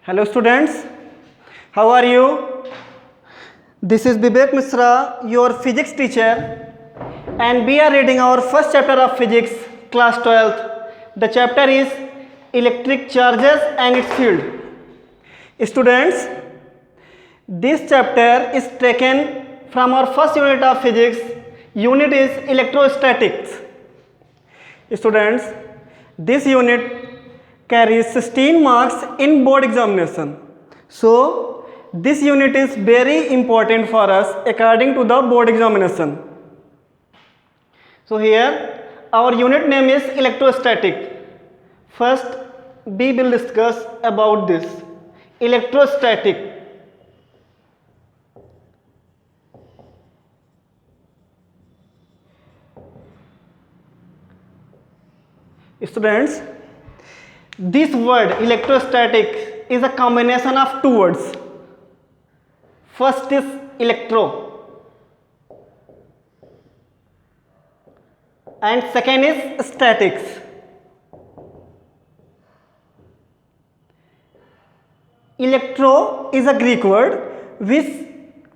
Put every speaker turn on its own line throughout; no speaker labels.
Hello students, how are you? This is Vivek Misra, your physics teacher, and we are reading our first chapter of physics, class 12th. The chapter is electric charges and its field. Students, this chapter is taken from our first unit of physics. Unit is electrostatics. Students, this unit carries 16 marks in board examination. So, this unit is very important for us according to the board examination. So, here our unit name is electrostatic. First, we will discuss about this electrostatic. Students, this word electrostatic is a combination of two words. First is electro and second is statics. Electro is a Greek word which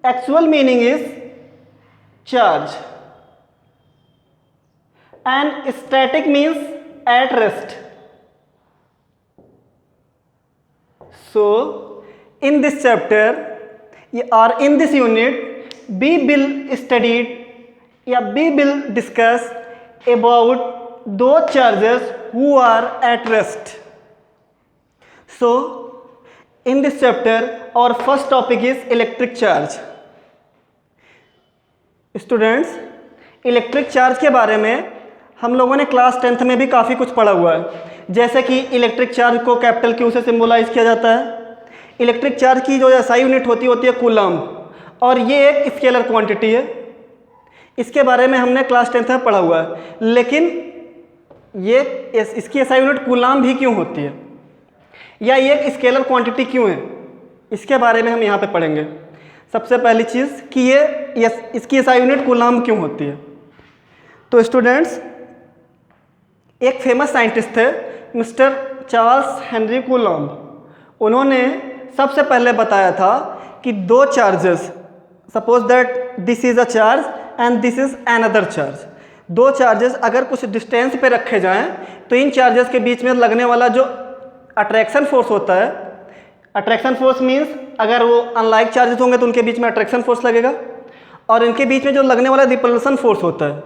actual meaning is charge, and static means at rest. So, in this chapter or in this unit, we will discuss about those charges who are at rest. So, in this chapter, our first topic is electric charge. Students, electric charge के बारे में हम लोगों ने class 10th में भी काफ़ी कुछ पढ़ा हुआ है, जैसे कि इलेक्ट्रिक चार्ज को कैपिटल क्यू से सिंबलाइज किया जाता है। इलेक्ट्रिक चार्ज की जो एसआई यूनिट होती है कूलम्ब, और ये एक स्केलर क्वांटिटी है। इसके बारे में हमने क्लास 10th में पढ़ा हुआ है, लेकिन ये इसकी एसआई यूनिट कूलम्ब भी क्यों होती है या ये एक स्केलर क्वांटिटी क्यों है, इसके बारे में हम यहाँ पे पढ़ेंगे। सबसे पहली चीज़ कि ये इसकी एसआई यूनिट कूलम्ब क्यों होती है। तो स्टूडेंट्स, एक फेमस साइंटिस्ट थे मिस्टर चार्ल्स हेनरी कूलम्ब। उन्होंने सबसे पहले बताया था कि दो charges, suppose that this is a charge and this is another charge, दो चार्जेस अगर कुछ डिस्टेंस पे रखे जाएं तो इन चार्जेस के बीच में लगने वाला जो अट्रैक्शन फोर्स होता है, अट्रैक्शन फोर्स मीन्स अगर वो अनलाइक चार्जेस होंगे तो उनके बीच में अट्रैक्शन फोर्स लगेगा, और इनके बीच में जो लगने वाला रिपल्सन फोर्स होता है,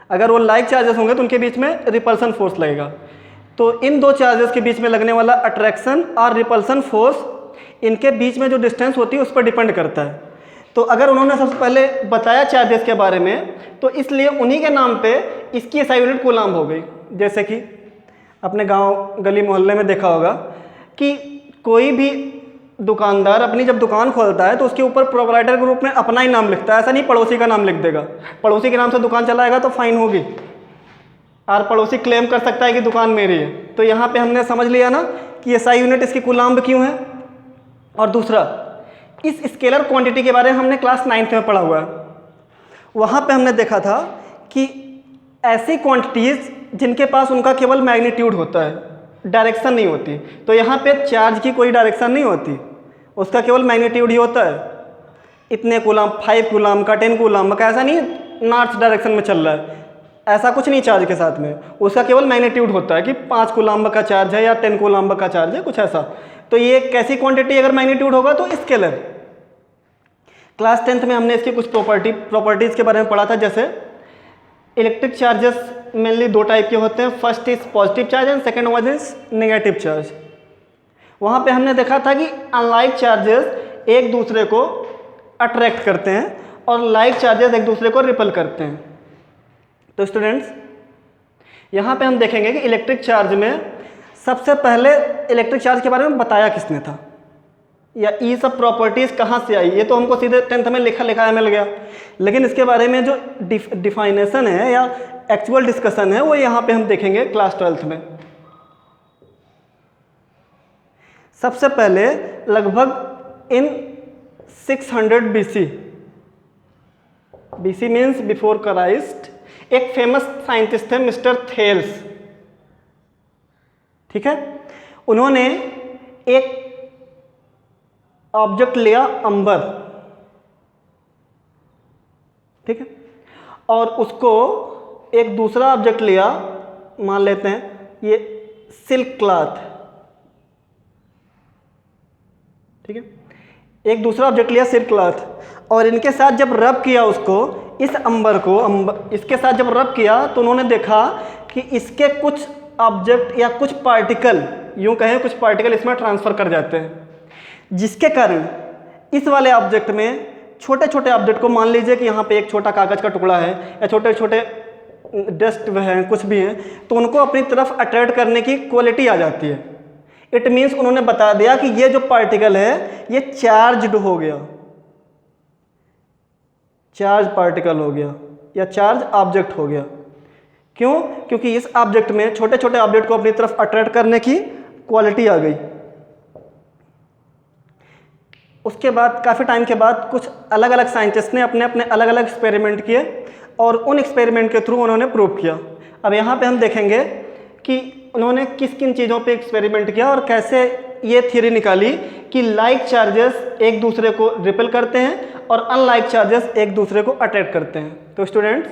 अगर वो लाइक चार्जेस होंगे तो उनके बीच में रिपल्सन फोर्स लगेगा। तो इन दो चार्जेस के बीच में लगने वाला अट्रैक्शन और रिपल्सन फोर्स, इनके बीच में जो डिस्टेंस होती है उस पर डिपेंड करता है। तो अगर उन्होंने सबसे पहले बताया चार्जेस के बारे में, तो इसलिए उन्हीं के नाम पे इसकी एसआई यूनिट कूलम्ब हो गई। जैसे कि अपने गांव गली मोहल्ले में देखा होगा कि कोई भी दुकानदार अपनी जब दुकान खोलता है तो उसके ऊपर प्रोप्राइटर के रूप में अपना ही नाम लिखता है, ऐसा नहीं पड़ोसी का नाम लिख देगा। पड़ोसी के नाम से दुकान चलाएगा तो फाइन होगी और पड़ोसी क्लेम कर सकता है कि दुकान मेरी है। तो यहाँ पे हमने समझ लिया ना कि एसआई यूनिट इसकी कूलम्ब क्यों है। और दूसरा, इस स्केलर क्वांटिटी के बारे में हमने क्लास 9th में पढ़ा हुआ है। वहाँ पे हमने देखा था कि ऐसी क्वांटिटीज़ जिनके पास उनका केवल मैग्नीट्यूड होता है, डायरेक्शन नहीं होती। तो यहाँ पे चार्ज की कोई डायरेक्शन नहीं होती, उसका केवल मैग्नीट्यूड ही होता है। इतने कूलम्ब, 5 कूलम्ब का, 10 कूलम्ब का, ऐसा नहीं नॉर्थ डायरेक्शन में चल रहा है, ऐसा कुछ नहीं चार्ज के साथ में। उसका केवल मैग्नीट्यूड होता है कि 5 कूलम्ब का चार्ज है या 10 कूलम्ब का चार्ज है, कुछ ऐसा। तो ये कैसी क्वांटिटी अगर मैग्नीट्यूड होगा तो स्केलर। क्लास 10th में हमने इसकी कुछ प्रॉपर्टीज़ के बारे में पढ़ा था। जैसे इलेक्ट्रिक चार्जेस मेनली दो टाइप के होते हैं, first is positive charge and second one is negative charge. वहाँ पे हमने देखा था कि अनलाइक चार्जेस एक दूसरे को अट्रैक्ट करते हैं और लाइक चार्जेस एक दूसरे को रिपल करते हैं। तो स्टूडेंट्स, यहाँ पे हम देखेंगे कि इलेक्ट्रिक चार्ज में सबसे पहले इलेक्ट्रिक चार्ज के बारे में बताया किसने था, या ये सब प्रॉपर्टीज़ कहाँ से आई, ये तो हमको सीधे 10th में लिखाया मिल गया। लेकिन इसके बारे में जो डिफाइनेशन है या एक्चुअल डिस्कशन है वो यहाँ पे हम देखेंगे क्लास 12th में। सबसे पहले लगभग इन 600 BC, BC means before Christ, एक फेमस साइंटिस्ट थे मिस्टर थेल्स। ठीक है, उन्होंने एक ऑब्जेक्ट लिया अंबर, ठीक है, और उसको एक दूसरा ऑब्जेक्ट लिया, मान लेते हैं ये सिल्क क्लॉथ, ठीक है, एक दूसरा ऑब्जेक्ट लिया सिल्क क्लॉथ, और इनके साथ जब रब किया उसको, इस अंबर को इसके साथ जब रब किया तो उन्होंने देखा कि इसके कुछ ऑब्जेक्ट या कुछ पार्टिकल, यूं कहें कुछ पार्टिकल इसमें ट्रांसफर कर जाते हैं, जिसके कारण इस वाले ऑब्जेक्ट में छोटे छोटे ऑब्जेक्ट को, मान लीजिए कि यहाँ पे एक छोटा कागज का टुकड़ा है या छोटे छोटे डस्ट हैं, कुछ भी हैं, तो उनको अपनी तरफ अट्रैक्ट करने की क्वालिटी आ जाती है। इट मीन्स उन्होंने बता दिया कि ये जो पार्टिकल है ये चार्ज्ड हो गया, चार्ज पार्टिकल हो गया या चार्ज ऑब्जेक्ट हो गया। क्यों? क्योंकि इस ऑब्जेक्ट में छोटे छोटे ऑब्जेक्ट को अपनी तरफ अट्रैक्ट करने की क्वालिटी आ गई। उसके बाद काफ़ी टाइम के बाद कुछ अलग अलग साइंटिस्ट ने अपने अपने अलग अलग एक्सपेरिमेंट किए और उन एक्सपेरिमेंट के थ्रू उन्होंने प्रूव किया। अब यहाँ पे हम देखेंगे कि उन्होंने किस किन चीज़ों पे एक्सपेरिमेंट किया और कैसे ये थ्योरी निकाली कि लाइक चार्जेस एक दूसरे को रिपेल करते हैं और अनलाइक चार्जेस एक दूसरे को अट्रैक्ट करते हैं। तो स्टूडेंट्स,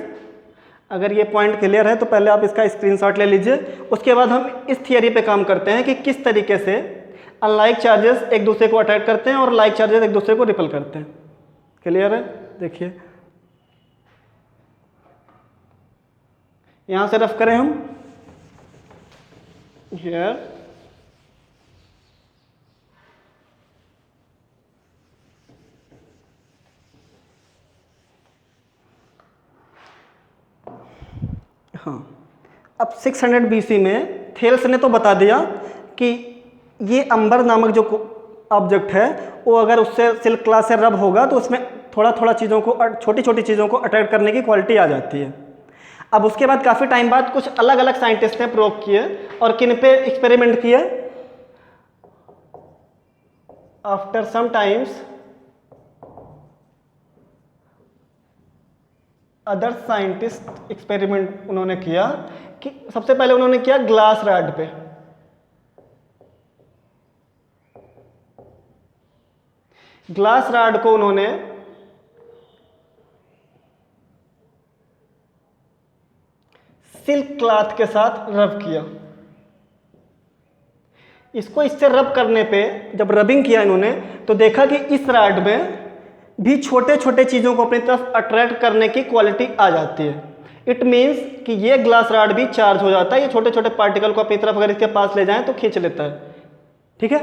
अगर ये पॉइंट क्लियर है तो पहले आप इसका स्क्रीनशॉट ले लीजिए। उसके बाद हम इस थियरी पे काम करते हैं कि किस तरीके से अनलाइक चार्जेस एक दूसरे को अट्रैक्ट करते हैं और लाइक चार्जेस एक दूसरे को रिपेल करते हैं। क्लियर है? देखिए यहाँ से रफ करें हम, हियर हाँ, अब 600 BC में थेल्स ने तो बता दिया कि ये अंबर नामक जो ऑब्जेक्ट है वो अगर उससे सिल्क क्लॉथ से रब होगा तो उसमें थोड़ा थोड़ा चीज़ों को, छोटी छोटी चीज़ों को अट्रैक्ट करने की क्वालिटी आ जाती है। अब उसके बाद काफ़ी टाइम बाद कुछ अलग अलग साइंटिस्ट ने प्रयोग किए और किन पे एक्सपेरिमेंट किए। After some times other scientist experiment उन्होंने किया कि सबसे पहले उन्होंने किया ग्लास रॉड पे। ग्लास रॉड को उन्होंने सिल्क क्लॉथ के साथ रब किया। इसको इससे रब करने पे जब रबिंग किया इन्होंने तो देखा कि इस रॉड में भी छोटे छोटे चीज़ों को अपनी तरफ अट्रैक्ट करने की क्वालिटी आ जाती है। इट मीन्स कि ये ग्लास रॉड भी चार्ज हो जाता है, ये छोटे छोटे पार्टिकल को अपनी तरफ अगर इसके पास ले जाएं तो खींच लेता है। ठीक है,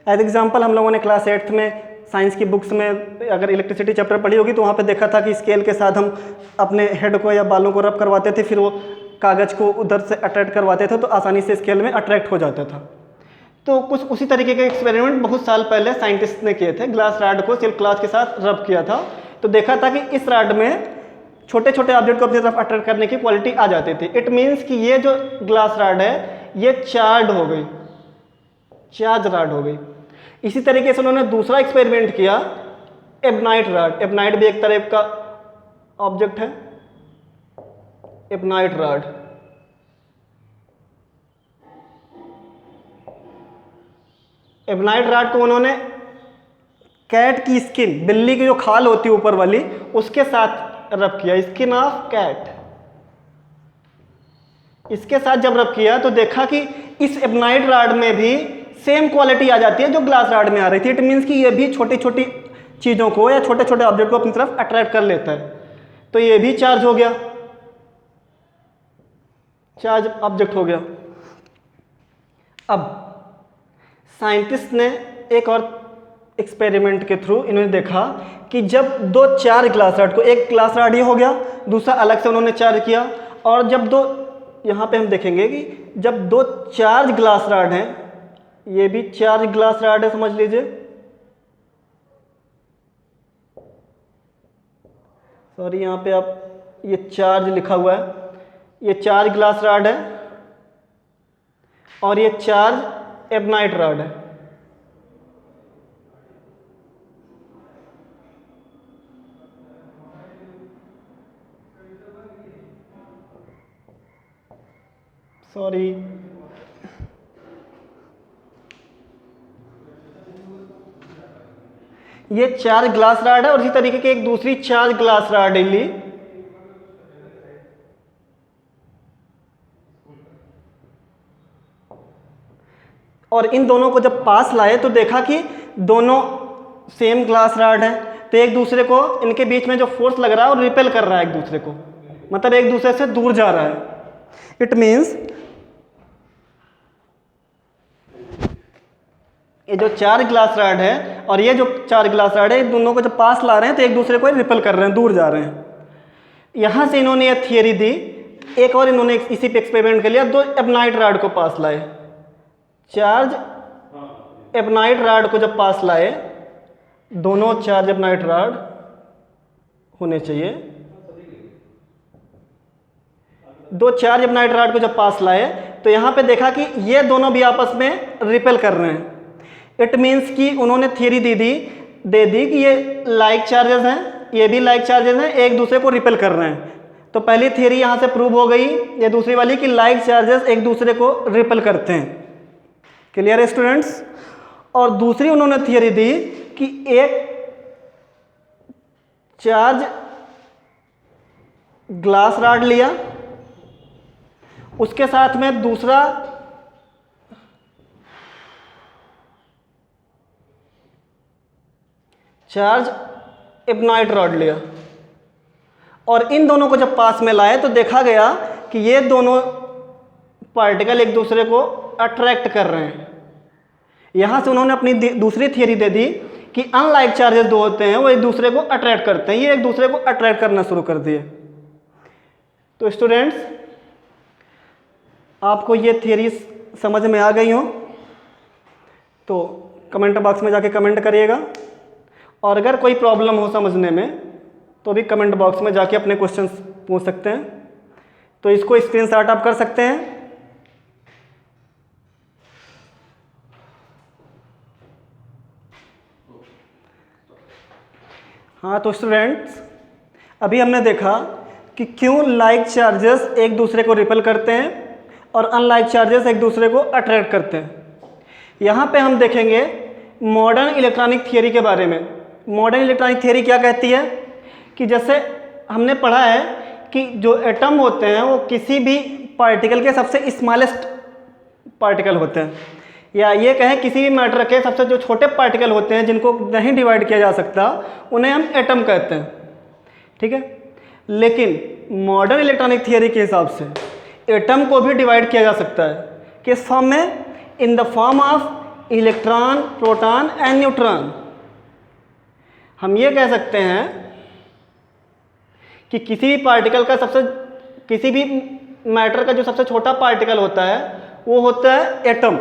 एज एग्जाम्पल हम लोगों ने क्लास 8th में साइंस की बुक्स में अगर इलेक्ट्रिसिटी चैप्टर पढ़ी होगी तो वहाँ पे देखा था कि स्केल के साथ हम अपने हेड को या बालों को रब करवाते थे, फिर वो कागज़ को उधर से अट्रैक्ट करवाते थे तो आसानी से स्केल में अट्रैक्ट हो जाता था। तो कुछ उसी तरीके के एक्सपेरिमेंट बहुत साल पहले साइंटिस्ट ने किए थे। ग्लास रॉड को सिल्क क्लॉथ के साथ रब किया था तो देखा था कि इस रॉड में छोटे छोटे ऑब्जेक्ट को अपनी तरफ अट्रैक्ट करने की क्वालिटी आ जाती थी। इट मीन्स कि ये जो ग्लास रॉड है ये चार्ज हो गई, चार्ज रॉड हो गई। इसी तरीके से उन्होंने दूसरा एक्सपेरिमेंट किया, एबनाइट रॉड। एबनाइट भी एक तरह का ऑब्जेक्ट है, एबनाइट रॉड। एबनाइट रॉड को उन्होंने कैट की स्किन, बिल्ली की जो खाल होती है ऊपर वाली, उसके साथ रब किया, स्किन ऑफ कैट। इसके साथ जब रब किया तो देखा कि इस एबनाइट रॉड में भी सेम क्वालिटी आ जाती है जो ग्लास रॉड में आ रही थी। इट मीन्स कि ये भी छोटी छोटी चीज़ों को या छोटे छोटे ऑब्जेक्ट को अपनी तरफ अट्रैक्ट कर लेता है, तो ये भी चार्ज हो गया, चार्ज ऑब्जेक्ट हो गया। अब साइंटिस्ट ने एक और एक्सपेरिमेंट के थ्रू इन्होंने देखा कि जब दो चार ग्लास रॉड को, एक ग्लास रॉड ये हो गया, दूसरा अलग से उन्होंने चार्ज किया, और जब दो, यहाँ पे हम देखेंगे कि जब दो चार्ज ग्लास रॉड हैं, ये भी चार्ज ग्लास रॉड है समझ लीजिए, सॉरी यहाँ पे आप ये चार्ज लिखा हुआ है, ये चार्ज ग्लास रॉड है और ये चार्ज एबनाइट रॉड है। सॉरी, ये 4 ग्लास रॉड है और इसी तरीके की एक दूसरी 4 ग्लास रॉड ली, और इन दोनों को जब पास लाए तो देखा कि दोनों सेम ग्लास रॉड है, तो एक दूसरे को इनके बीच में जो फोर्स लग रहा है और रिपेल कर रहा है एक दूसरे को, मतलब एक दूसरे से दूर जा रहा है। इट मीन्स ये जो 4 ग्लास रॉड है और ये जो 4 ग्लास रॉड है, दोनों को जब पास ला रहे हैं तो एक दूसरे को रिपेल कर रहे हैं, दूर जा रहे हैं। यहां से इन्होंने ये थियरी दी। एक और इन्होंने इसी पे एक्सपेरिमेंट कर लिया, 2 एबनाइट रॉड को पास लाए, चार्ज एबनाइट रॉड को जब पास लाए, दोनों चार्ज एबनाइट रॉड होने चाहिए, 2 चार्ज एबनाइट रॉड को जब पास लाए तो यहां पे देखा कि ये दोनों भी आपस में रिपेल कर रहे हैं। इट मीन्स कि उन्होंने थियरी दे दी कि ये लाइक चार्जेस हैं, ये भी लाइक चार्जेस हैं, एक दूसरे को रिपेल कर रहे हैं। तो पहली थियरी यहां से प्रूव हो गई, ये दूसरी वाली कि लाइक चार्जेस एक दूसरे को रिपेल करते हैं। क्लियर है स्टूडेंट्स? और दूसरी उन्होंने थियरी दी कि एक चार्ज ग्लास रॉड लिया, उसके साथ में दूसरा चार्ज एबनाइट रॉड लिया, और इन दोनों को जब पास में लाए तो देखा गया कि ये दोनों पार्टिकल एक दूसरे को अट्रैक्ट कर रहे हैं। यहां से उन्होंने अपनी दूसरी थियरी दे दी कि अनलाइक चार्जेस दो होते हैं वो एक दूसरे को अट्रैक्ट करते हैं, ये एक दूसरे को अट्रैक्ट करना शुरू कर दिए। तो स्टूडेंट्स, आपको ये थियरी समझ में आ गई हो तो कमेंट बॉक्स में जाके कमेंट करिएगा, और अगर कोई प्रॉब्लम हो समझने में तो भी कमेंट बॉक्स में जाके अपने क्वेश्चंस पूछ सकते हैं। तो इसको स्क्रीनशॉट आप कर सकते हैं। हाँ, तो स्टूडेंट्स, अभी हमने देखा कि क्यों लाइक चार्जेस एक दूसरे को रिपेल करते हैं और अनलाइक चार्जेस एक दूसरे को अट्रैक्ट करते हैं। यहाँ पे हम देखेंगे मॉडर्न इलेक्ट्रॉनिक थियरी के बारे में। मॉडर्न इलेक्ट्रॉनिक थियरी क्या कहती है कि जैसे हमने पढ़ा है कि जो एटम होते हैं वो किसी भी पार्टिकल के सबसे स्मॉलेस्ट पार्टिकल होते हैं, या ये कहें किसी भी मैटर के सबसे जो छोटे पार्टिकल होते हैं जिनको नहीं डिवाइड किया जा सकता, उन्हें हम एटम कहते हैं। ठीक है, लेकिन मॉडर्न इलेक्ट्रॉनिक थियरी के हिसाब से एटम को भी डिवाइड किया जा सकता है। किस फॉर्म में? In the form of electron, proton and neutron. हम ये कह सकते हैं कि किसी भी पार्टिकल का किसी भी मैटर का जो सबसे छोटा पार्टिकल होता है वो होता है एटम,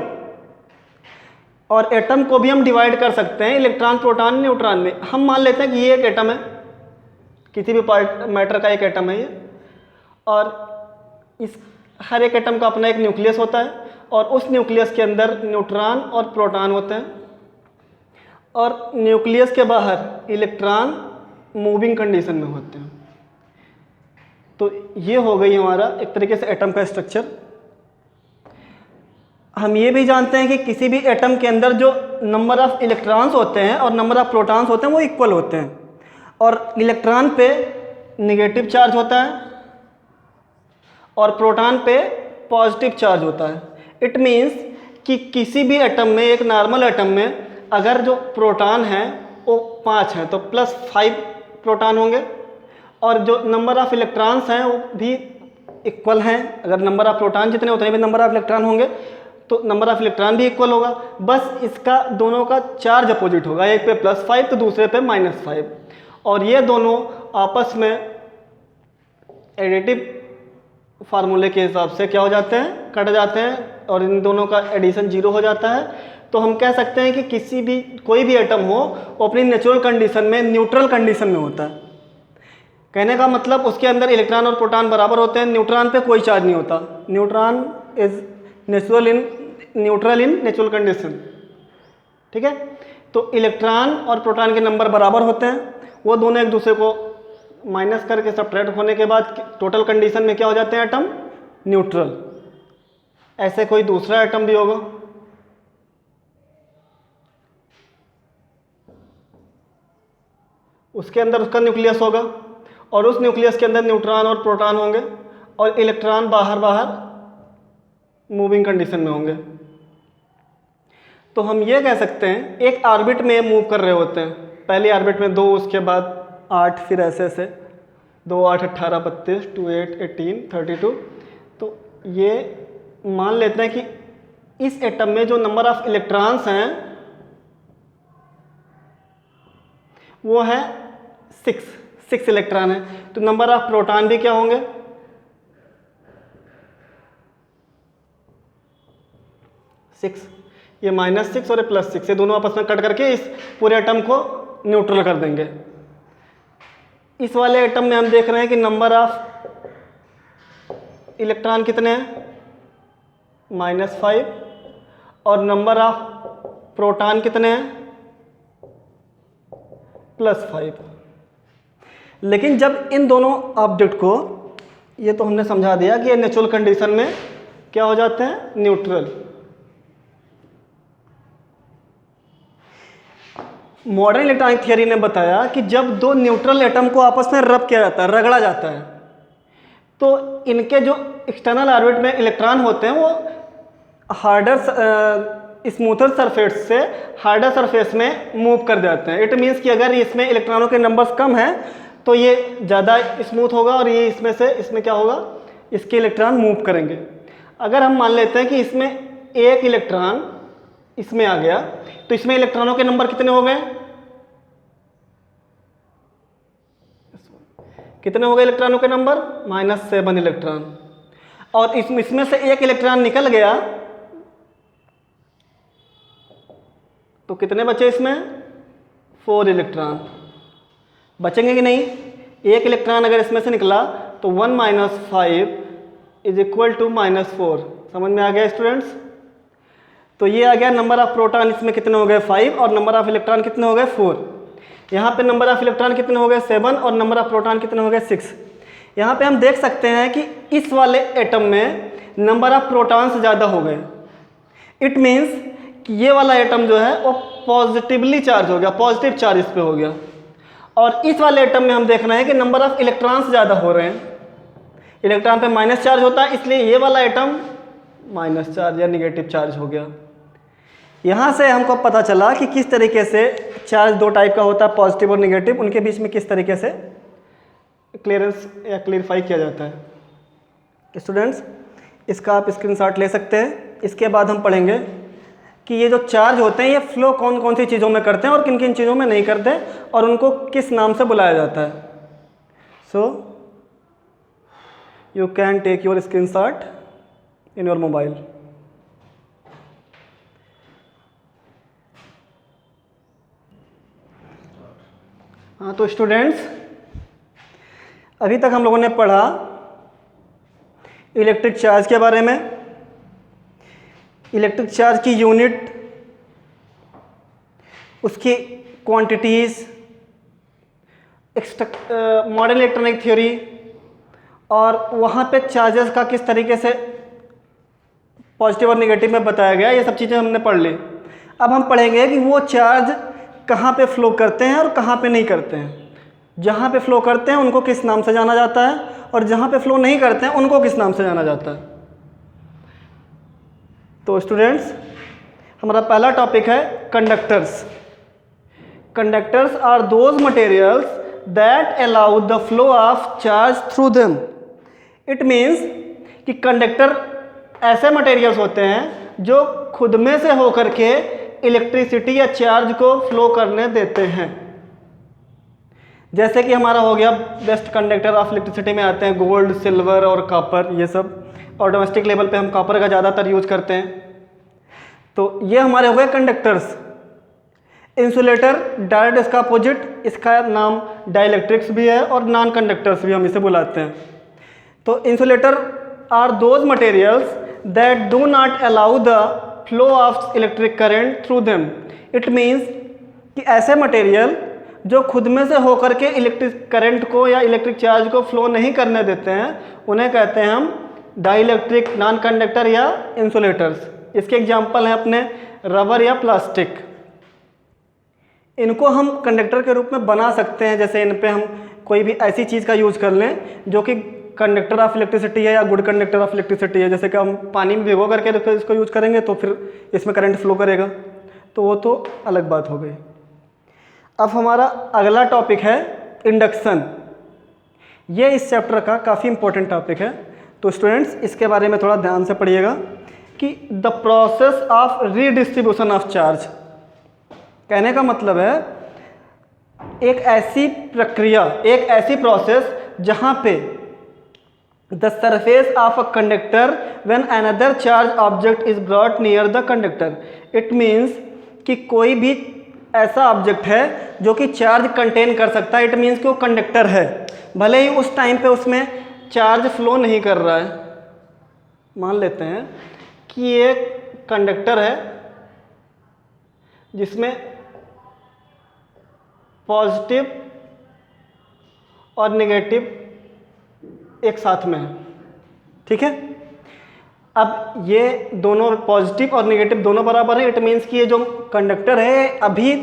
और एटम को भी हम डिवाइड कर सकते हैं इलेक्ट्रॉन, प्रोटॉन, न्यूट्रॉन में। हम मान लेते हैं कि ये एक एटम है, किसी भी मैटर का एक एटम है ये, और इस हर एक एटम का अपना एक न्यूक्लियस होता है, और उस न्यूक्लियस के अंदर न्यूट्रॉन और प्रोटॉन होते हैं, और न्यूक्लियस के बाहर इलेक्ट्रॉन मूविंग कंडीशन में होते हैं। तो ये हो गई हमारा एक तरीके से एटम का स्ट्रक्चर। हम ये भी जानते हैं कि किसी भी एटम के अंदर जो नंबर ऑफ इलेक्ट्रॉन्स होते हैं और नंबर ऑफ प्रोटॉन्स होते हैं वो इक्वल होते हैं, और इलेक्ट्रॉन पे नेगेटिव चार्ज होता है और प्रोटॉन पे पॉजिटिव चार्ज होता है। इट मीन्स कि किसी भी एटम में, एक नॉर्मल एटम में, अगर जो प्रोटॉन है वो 5 है तो +5 प्रोटॉन होंगे, और जो नंबर ऑफ इलेक्ट्रॉन्स हैं वो भी इक्वल हैं। अगर नंबर ऑफ प्रोटॉन जितने उतने भी नंबर ऑफ इलेक्ट्रॉन होंगे तो नंबर ऑफ इलेक्ट्रॉन भी इक्वल होगा, बस इसका दोनों का चार्ज अपोजिट होगा, एक पे +5 तो दूसरे पे -5, और ये दोनों आपस में एडिटिव फार्मूले के हिसाब से क्या हो जाते हैं, कट जाते हैं, और इन दोनों का एडिशन 0 हो जाता है। तो हम कह सकते हैं कि कोई भी एटम हो वो अपनी नेचुरल कंडीशन में न्यूट्रल कंडीशन में होता है। कहने का मतलब उसके अंदर इलेक्ट्रॉन और प्रोटॉन बराबर होते हैं, न्यूट्रॉन पे कोई चार्ज नहीं होता, neutron is neutral in natural condition. ठीक है, तो इलेक्ट्रॉन और प्रोटॉन के नंबर बराबर होते हैं, वो दोनों एक दूसरे को माइनस करके सब्ट्रैक्ट होने के बाद टोटल कंडीशन में क्या हो जाते हैं एटम, न्यूट्रल। ऐसे कोई दूसरा एटम भी होगा, उसके अंदर उसका न्यूक्लियस होगा और उस न्यूक्लियस के अंदर न्यूट्रॉन और प्रोटॉन होंगे और इलेक्ट्रॉन बाहर बाहर मूविंग कंडीशन में होंगे। तो हम ये कह सकते हैं एक ऑर्बिट में मूव कर रहे होते हैं, पहली ऑर्बिट में 2, उसके बाद 8, फिर ऐसे ऐसे 2, 8, 18, 32, 2, 8, 18, 32। तो ये मान लेते हैं कि इस एटम में जो नंबर ऑफ इलेक्ट्रॉन्स हैं वो है 6 इलेक्ट्रॉन है। तो नंबर ऑफ प्रोटॉन भी क्या होंगे? 6। ये -6 और +6, ये दोनों आपस में कट करके इस पूरे एटम को न्यूट्रल कर देंगे। इस वाले एटम में हम देख रहे हैं कि नंबर ऑफ इलेक्ट्रॉन कितने हैं? -5। और नंबर ऑफ प्रोटॉन कितने हैं? +5। लेकिन जब इन दोनों ऑब्जेक्ट को, ये तो हमने समझा दिया कि ये नेचुरल कंडीशन में क्या हो जाते हैं? न्यूट्रल। मॉडर्न इलेक्ट्रॉनिक थियरी ने बताया कि जब दो न्यूट्रल एटम को आपस में रब किया जाता है, रगड़ा जाता है, तो इनके जो एक्सटर्नल ऑर्बिट में इलेक्ट्रॉन होते हैं वो हार्डर स्मूथर सरफेस से हार्डर सरफेस में मूव कर जाते हैं। इट मीन्स कि अगर इसमें इलेक्ट्रॉनों के नंबर्स कम हैं तो ये ज़्यादा स्मूथ होगा और ये इसमें क्या होगा? इसके इलेक्ट्रॉन मूव करेंगे। अगर हम मान लेते हैं कि इसमें एक इलेक्ट्रॉन इसमें आ गया तो इसमें इलेक्ट्रॉनों के नंबर कितने हो गए? कितने हो गए इलेक्ट्रॉनों के नंबर? -7 इलेक्ट्रॉन। और इसमें से एक इलेक्ट्रॉन निकल गया तो कितने बचे इसमें? 4 इलेक्ट्रॉन बचेंगे कि नहीं? एक इलेक्ट्रॉन अगर इसमें से निकला तो 1 - 5 = -4। समझ में आ गया स्टूडेंट्स? तो ये आ गया नंबर ऑफ प्रोटॉन, इसमें कितने हो गए? 5 और नंबर ऑफ इलेक्ट्रॉन कितने हो गए? 4। यहाँ पे नंबर ऑफ इलेक्ट्रॉन कितने हो गए? 7 और नंबर ऑफ प्रोटॉन कितने हो गए? 6। यहाँ पे हम देख सकते हैं कि इस वाले एटम में नंबर ऑफ प्रोटॉन्स ज़्यादा हो गए। इट मीन्स कि ये वाला एटम जो है वो पॉजिटिवली चार्ज हो गया, पॉजिटिव चार्ज इस पे हो गया। और इस वाले एटम में हम देख रहे हैं कि नंबर ऑफ इलेक्ट्रॉन्स ज़्यादा हो रहे हैं। इलेक्ट्रॉन पे माइनस चार्ज होता है, इसलिए ये वाला एटम माइनस चार्ज या निगेटिव चार्ज हो गया। यहाँ से हमको पता चला कि किस तरीके से चार्ज 2 टाइप का होता है, पॉजिटिव और निगेटिव, उनके बीच में किस तरीके से क्लियरेंस या क्लियरिफाई किया जाता है। स्टूडेंट्स, इसका आप स्क्रीनशॉट ले सकते हैं। इसके बाद हम पढ़ेंगे कि ये जो चार्ज होते हैं ये फ्लो कौन कौन सी चीज़ों में करते हैं और किन किन चीज़ों में नहीं करते और उनको किस नाम से बुलाया जाता है। So you can take your screenshot in your mobile. हाँ, तो स्टूडेंट्स, अभी तक हम लोगों ने पढ़ा इलेक्ट्रिक चार्ज के बारे में, इलेक्ट्रिक चार्ज की यूनिट, उसकी क्वांटिटीज़, मॉडर्न इलेक्ट्रॉनिक थ्योरी और वहाँ पे चार्जेस का किस तरीके से पॉजिटिव और नेगेटिव में बताया गया, ये सब चीज़ें हमने पढ़ ली। अब हम पढ़ेंगे कि वो चार्ज कहाँ पे फ्लो करते हैं और कहाँ पे नहीं करते हैं। जहाँ पे फ्लो करते हैं उनको किस नाम से जाना जाता है और जहाँ पे फ्लो नहीं करते हैं उनको किस नाम से जाना जाता है। तो स्टूडेंट्स, हमारा पहला टॉपिक है conductors. Conductors are those materials that allow the flow of charge through them. It means कि कंडक्टर ऐसे मटेरियल्स होते हैं जो खुद में से होकर के इलेक्ट्रिसिटी या चार्ज को फ्लो करने देते हैं। जैसे कि हमारा हो गया बेस्ट कंडक्टर ऑफ इलेक्ट्रिसिटी में आते हैं गोल्ड, सिल्वर और कॉपर, ये सब, और डोमेस्टिक लेवल पे हम कॉपर का ज़्यादातर यूज करते हैं। तो ये हमारे हो गए कंडक्टर्स। इंसुलेटर डायरेक्ट इसका अपोजिट, इसका नाम डाइलेक्ट्रिक्स भी है और नॉन कंडक्टर्स भी हम इसे बुलाते हैं। तो insulator are those materials that do not allow the flow of electric current through them. It means कि ऐसे मटेरियल जो खुद में से होकर के इलेक्ट्रिक करंट को या इलेक्ट्रिक चार्ज को फ्लो नहीं करने देते हैं उन्हें कहते हैं हम डाइलेक्ट्रिक, नॉन कंडक्टर या इंसुलेटर्स। इसके एग्जाम्पल हैं अपने रबर या प्लास्टिक। इनको हम कंडक्टर के रूप में बना सकते हैं, जैसे इन पे हम कोई भी ऐसी चीज़ का यूज़ कर लें जो कि कंडक्टर ऑफ इलेक्ट्रिसिटी है या गुड कंडक्टर ऑफ इलेक्ट्रिसिटी है। जैसे कि हम पानी में भिगो करके इसको यूज़ करेंगे तो फिर इसमें करंट फ्लो करेगा, तो वो तो अलग बात हो गई। अब हमारा अगला टॉपिक है इंडक्शन। ये इस चैप्टर का काफ़ी इंपॉर्टेंट टॉपिक है, तो स्टूडेंट्स इसके बारे में थोड़ा ध्यान से पढ़िएगा कि the process of redistribution of charge. कहने का मतलब है एक ऐसी प्रक्रिया, एक ऐसी प्रोसेस जहाँ पे the surface of a conductor when another charge object is brought near the conductor. It means कि कोई भी ऐसा ऑब्जेक्ट है जो कि चार्ज कंटेन कर सकता है। इट मीन्स कि वो कंडक्टर है, भले ही उस टाइम पे उसमें चार्ज फ्लो नहीं कर रहा है। मान लेते हैं कि ये कंडक्टर है जिसमें पॉजिटिव और नेगेटिव एक साथ में है, ठीक है। अब ये दोनों पॉजिटिव और नेगेटिव दोनों बराबर है। इट मीन्स कि ये जो कंडक्टर है अभी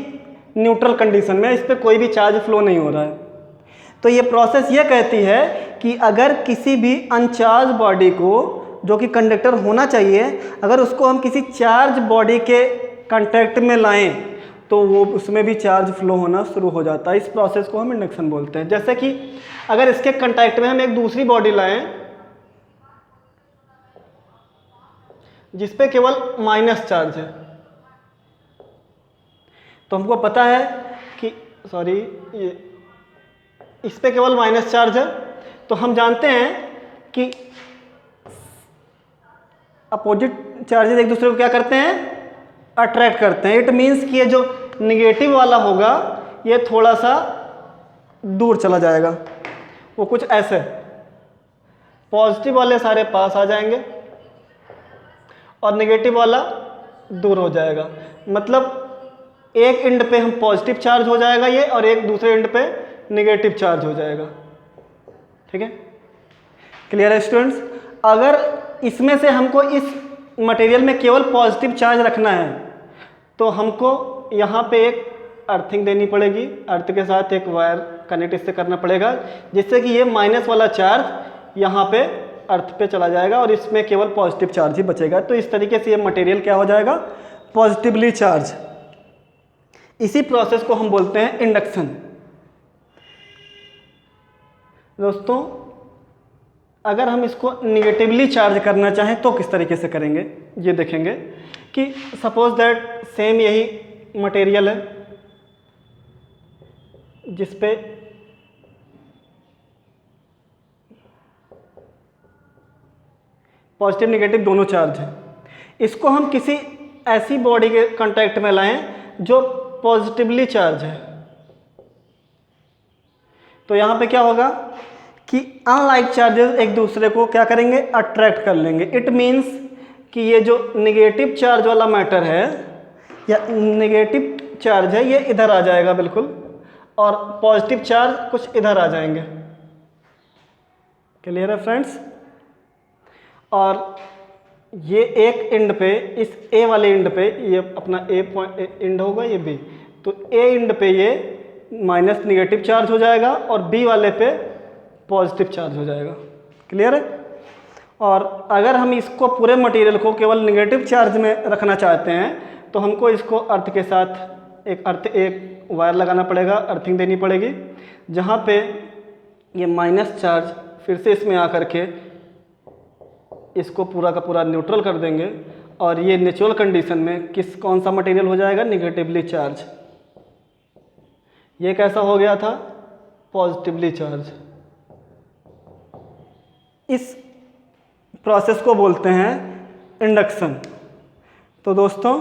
न्यूट्रल कंडीशन में, इस पर कोई भी चार्ज फ्लो नहीं हो रहा है। तो ये प्रोसेस ये कहती है कि अगर किसी भी अनचार्ज बॉडी को, जो कि कंडक्टर होना चाहिए, अगर उसको हम किसी चार्ज बॉडी के कांटेक्ट में लाएं तो वो उसमें भी चार्ज फ्लो होना शुरू हो जाता है। इस प्रोसेस को हम इंडक्शन बोलते हैं। जैसे कि अगर इसके कांटेक्ट में हम एक दूसरी बॉडी लाएं जिस पे केवल माइनस चार्ज है, तो हमको पता है कि ये इस पे केवल माइनस चार्ज है, तो हम जानते हैं कि अपोजिट चार्जेस एक दूसरे को क्या करते हैं, अट्रैक्ट करते हैं। इट मीन्स कि ये जो निगेटिव वाला होगा ये थोड़ा सा दूर चला जाएगा, वो कुछ ऐसे, पॉजिटिव वाले सारे पास आ जाएंगे और नेगेटिव वाला दूर हो जाएगा। मतलब एक एंड पे हम पॉजिटिव चार्ज हो जाएगा ये, और एक दूसरे एंड पे नेगेटिव चार्ज हो जाएगा, ठीक है। क्लियर है स्टूडेंट्स? अगर इसमें से हमको इस मटेरियल में केवल पॉजिटिव चार्ज रखना है तो हमको यहाँ पे एक अर्थिंग देनी पड़ेगी, अर्थ के साथ एक वायर कनेक्ट इससे करना पड़ेगा, जिससे कि ये माइनस वाला चार्ज यहाँ पे अर्थ पे चला जाएगा और इसमें केवल पॉजिटिव चार्ज ही बचेगा। तो इस तरीके से ये मटेरियल क्या हो जाएगा, पॉजिटिवली चार्ज। इसी प्रोसेस को हम बोलते हैं इंडक्शन। दोस्तों अगर हम इसको निगेटिवली चार्ज करना चाहें तो किस तरीके से करेंगे, ये देखेंगे कि सपोज दैट सेम यही मटेरियल है जिस पे पॉजिटिव नेगेटिव दोनों चार्ज हैं। इसको हम किसी ऐसी बॉडी के कांटेक्ट में लाएं जो पॉजिटिवली चार्ज है, तो यहाँ पे क्या होगा कि अनलाइक चार्जेस एक दूसरे को क्या करेंगे, अट्रैक्ट कर लेंगे। इट मीन्स कि ये जो नेगेटिव चार्ज वाला मैटर है या नेगेटिव चार्ज है ये इधर आ जाएगा बिल्कुल, और पॉजिटिव चार्ज कुछ इधर आ जाएंगे। क्लियर है फ्रेंड्स? और ये एक एंड पे, इस ए वाले एंड पे ये अपना ए पॉइंट एंड होगा, ये बी, तो ए एंड पे ये माइनस नेगेटिव चार्ज हो जाएगा और बी वाले पे पॉजिटिव चार्ज हो जाएगा। क्लियर है? और अगर हम इसको पूरे मटेरियल को केवल नेगेटिव चार्ज में रखना चाहते हैं तो हमको इसको अर्थ के साथ एक वायर लगाना पड़ेगा, अर्थिंग देनी पड़ेगी, जहाँ पे ये माइनस चार्ज फिर से इसमें आकर के इसको पूरा का पूरा न्यूट्रल कर देंगे और ये नेचुरल कंडीशन में कौन सा मटेरियल हो जाएगा, निगेटिवली चार्ज। ये कैसा हो गया था, पॉजिटिवली चार्ज। इस प्रोसेस को बोलते हैं इंडक्शन। तो दोस्तों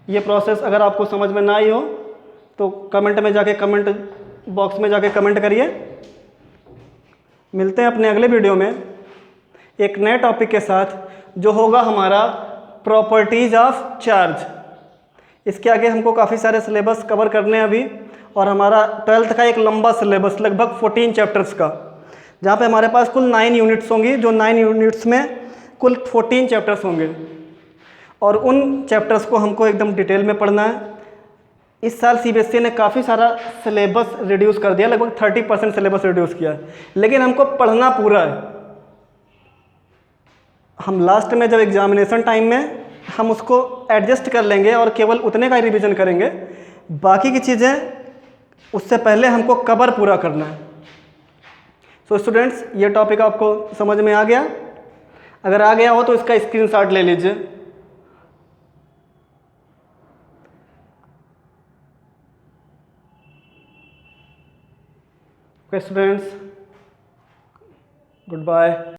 ये प्रोसेस अगर आपको समझ में ना आई हो तो कमेंट में जाके, कमेंट बॉक्स में जाके कमेंट करिए। मिलते हैं अपने अगले वीडियो में एक नए टॉपिक के साथ, जो होगा हमारा प्रॉपर्टीज ऑफ चार्ज। इसके आगे हमको काफ़ी सारे सिलेबस कवर करने हैं अभी, और हमारा 12th का एक लंबा सिलेबस लगभग 14 चैप्टर्स का, जहाँ पे हमारे पास कुल 9 यूनिट्स होंगी, जो 9 यूनिट्स में कुल 14 चैप्टर्स होंगे, और उन चैप्टर्स को हमको एकदम डिटेल में पढ़ना है। इस साल सीबीएसई ने काफ़ी सारा सिलेबस रिड्यूस कर दिया, लगभग 30% सिलेबस रिड्यूस किया है, लेकिन हमको पढ़ना पूरा है। हम लास्ट में जब एग्जामिनेशन टाइम में हम उसको एडजस्ट कर लेंगे और केवल उतने का ही रिवीजन करेंगे, बाकी की चीज़ें उससे पहले हमको कवर पूरा करना है। सो स्टूडेंट्स, ये टॉपिक आपको समझ में आ गया? अगर आ गया हो तो इसका स्क्रीनशॉट ले लीजिए। Okay students, good bye.